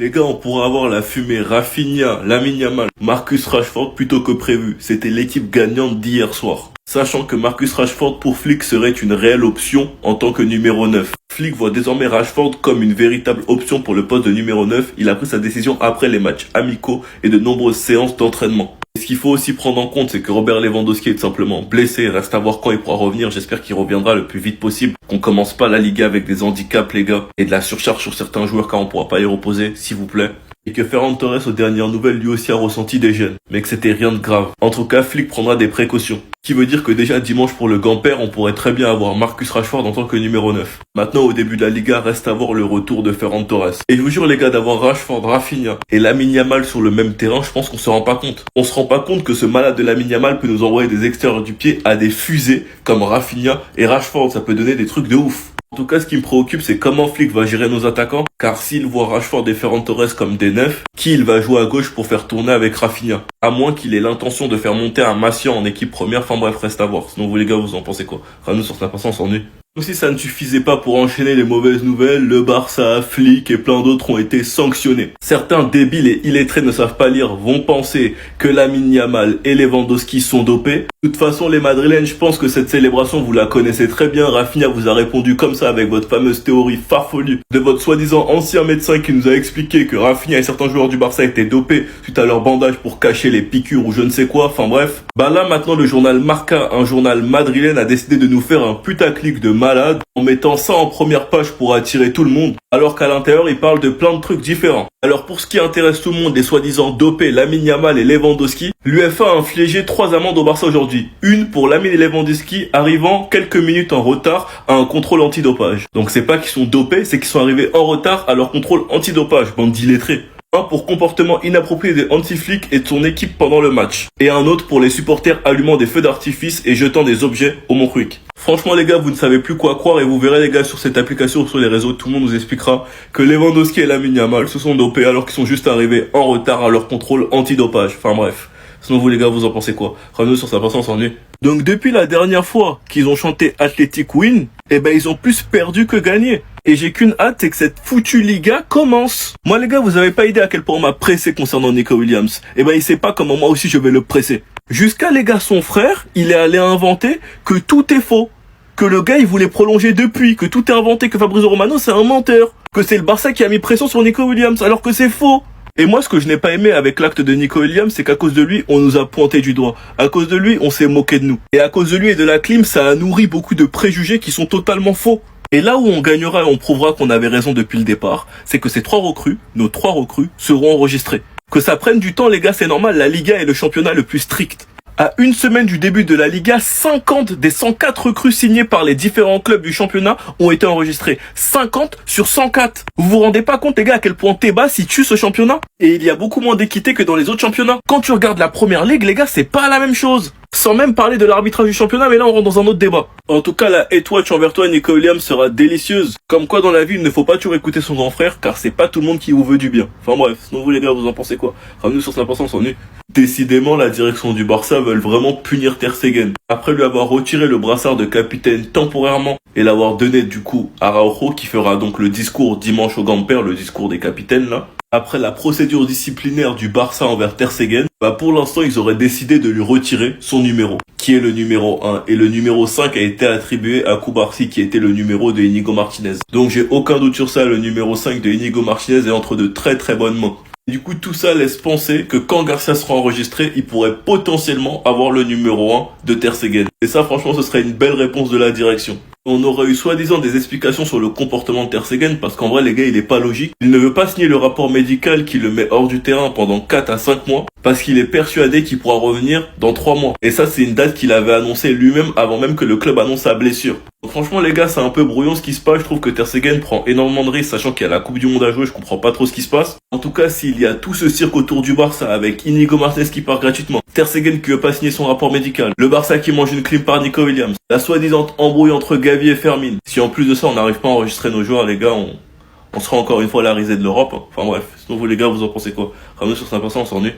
Les gars, on pourrait avoir la fumée Rafinha, Lamine Yamal, Marcus Rashford plutôt que prévu. C'était l'équipe gagnante d'hier soir. Sachant que Marcus Rashford pour Flick serait une réelle option en tant que numéro 9. Flick voit désormais Rashford comme une véritable option pour le poste de numéro 9. Il a pris sa décision après les matchs amicaux et de nombreuses séances d'entraînement. Et ce qu'il faut aussi prendre en compte, c'est que Robert Lewandowski est tout simplement blessé. Reste à voir quand il pourra revenir. J'espère qu'il reviendra le plus vite possible. Qu'on commence pas la Liga avec des handicaps, les gars, et de la surcharge sur certains joueurs car on pourra pas les reposer, s'il vous plaît. Et que Ferran Torres, aux dernières nouvelles, lui aussi a ressenti des gênes. Mais que c'était rien de grave. En tout cas, Flick prendra des précautions. Ce qui veut dire que déjà dimanche pour le Gamper, on pourrait très bien avoir Marcus Rashford en tant que numéro 9. Maintenant, au début de la Liga, reste à voir le retour de Ferran Torres. Et je vous jure les gars, d'avoir Rashford, Rafinha et Lamine Yamal sur le même terrain, je pense qu'on se rend pas compte. On se rend pas compte que ce malade de Lamine Yamal peut nous envoyer des extérieurs du pied à des fusées comme Rafinha et Rashford. Ça peut donner des trucs de ouf. En tout cas, ce qui me préoccupe, c'est comment Flick va gérer nos attaquants. Car s'il voit Rashford et Ferran Torres comme des neufs, qui il va jouer à gauche pour faire tourner avec Rafinha? À moins qu'il ait l'intention de faire monter un Massian en équipe première. Enfin bref, reste à voir. Sinon vous les gars, vous en pensez quoi? Nous sur sa on s'ennuie. Si ça ne suffisait pas pour enchaîner les mauvaises nouvelles, le Barça, Flick et plein d'autres ont été sanctionnés. Certains débiles et illettrés ne savent pas lire vont penser que Lamine Yamal et Lewandowski sont dopés. De toute façon, les Madrilènes, je pense que cette célébration, vous la connaissez très bien. Rafinha vous a répondu comme ça avec votre fameuse théorie farfelue de votre soi-disant ancien médecin qui nous a expliqué que Rafinha et certains joueurs du Barça étaient dopés suite à leur bandage pour cacher les piqûres ou je ne sais quoi. Enfin bref. Bah là, maintenant, le journal Marca, un journal madrilène, a décidé de nous faire un putaclic de malade en mettant ça en première page pour attirer tout le monde, alors qu'à l'intérieur, il parle de plein de trucs différents. Alors pour ce qui intéresse tout le monde, les soi-disant dopés Lamine Yamal et Lewandowski, l'UEFA a infligé 3 amendes au Barça aujourd'hui. Une pour Lamine et Lewandowski arrivant quelques minutes en retard à un contrôle antidopage. Donc c'est pas qu'ils sont dopés, c'est qu'ils sont arrivés en retard à leur contrôle antidopage, bande d'illettrés. Un pour comportement inapproprié des anti-flics et de son équipe pendant le match. Et un autre pour les supporters allumant des feux d'artifice et jetant des objets au Montjuic. Franchement les gars, vous ne savez plus quoi croire et vous verrez les gars sur cette application ou sur les réseaux, tout le monde nous expliquera que Lewandowski et Lamine Yamal se sont dopés alors qu'ils sont juste arrivés en retard à leur contrôle antidopage. Enfin bref. Sinon vous les gars, vous en pensez quoi? Ramenez sur sa personne s'ennuie. Donc depuis la dernière fois qu'ils ont chanté Athletic Win, eh ben ils ont plus perdu que gagné. Et j'ai qu'une hâte, c'est que cette foutue Liga commence. Moi les gars, vous avez pas idée à quel point on m'a pressé concernant Nico Williams. Eh ben il sait pas comment moi aussi je vais le presser. Jusqu'à les gars, son frère, il est allé inventer que tout est faux. Que le gars il voulait prolonger depuis, que tout est inventé, que Fabrizio Romano c'est un menteur. Que c'est le Barça qui a mis pression sur Nico Williams alors que c'est faux. Et moi, ce que je n'ai pas aimé avec l'acte de Nico Williams, c'est qu'à cause de lui, on nous a pointé du doigt. À cause de lui, on s'est moqué de nous. Et à cause de lui et de la clim, ça a nourri beaucoup de préjugés qui sont totalement faux. Et là où on gagnera et on prouvera qu'on avait raison depuis le départ, c'est que ces 3 recrues, nos 3 recrues, seront enregistrées. Que ça prenne du temps, les gars, c'est normal, la Liga est le championnat le plus strict. À une semaine du début de la Liga, 50 des 104 recrues signées par les différents clubs du championnat ont été enregistrées. 50 sur 104. Vous vous rendez pas compte les gars à quel point Tebas il tue ce championnat? Et il y a beaucoup moins d'équité que dans les autres championnats. Quand tu regardes la première ligue, les gars, c'est pas la même chose. Sans même parler de l'arbitrage du championnat, mais là on rentre dans un autre débat. En tout cas, la hate-watch envers toi, Nico Williams, sera délicieuse. Comme quoi dans la vie, il ne faut pas toujours écouter son grand frère, car c'est pas tout le monde qui vous veut du bien. Enfin bref, sinon vous les gars, vous en pensez quoi? Ramenez sur 5%, on s'ennuie. Décidément, la direction du Barça veulent vraiment punir Ter Stegen. Après lui avoir retiré le brassard de capitaine temporairement et l'avoir donné du coup à Araujo, qui fera donc le discours dimanche au Gamper, le discours des capitaines là. Après la procédure disciplinaire du Barça envers Ter Stegen, pour l'instant ils auraient décidé de lui retirer son numéro, qui est le numéro 1, et le numéro 5 a été attribué à Cubarsí, qui était le numéro de Inigo Martinez. Donc j'ai aucun doute sur ça, le numéro 5 de Inigo Martinez est entre de très très bonnes mains. Du coup, tout ça laisse penser que quand Garcia sera enregistré, il pourrait potentiellement avoir le numéro 1 de Ter Stegen. Et ça, franchement, ce serait une belle réponse de la direction. On aurait eu soi-disant des explications sur le comportement de Ter Stegen, parce qu'en vrai, les gars, il est pas logique. Il ne veut pas signer le rapport médical qui le met hors du terrain pendant 4 à 5 mois, parce qu'il est persuadé qu'il pourra revenir dans 3 mois. Et ça, c'est une date qu'il avait annoncée lui-même avant même que le club annonce sa blessure. Donc franchement les gars, c'est un peu brouillon ce qui se passe. Je trouve que Ter Stegen prend énormément de risques, sachant qu'il y a la Coupe du Monde à jouer. Je comprends pas trop ce qui se passe. En tout cas, s'il y a tout ce cirque autour du Barça avec Inigo Martinez qui part gratuitement, Ter Stegen qui veut pas signer son rapport médical, le Barça qui mange une clim par Nico Williams, la soi-disant embrouille entre Gavi et Fermin. Si en plus de ça on n'arrive pas à enregistrer nos joueurs, les gars, on sera encore une fois la risée de l'Europe. Enfin bref, sinon vous les gars, vous en pensez quoi? Ramenez sur 5%, on s'ennuie.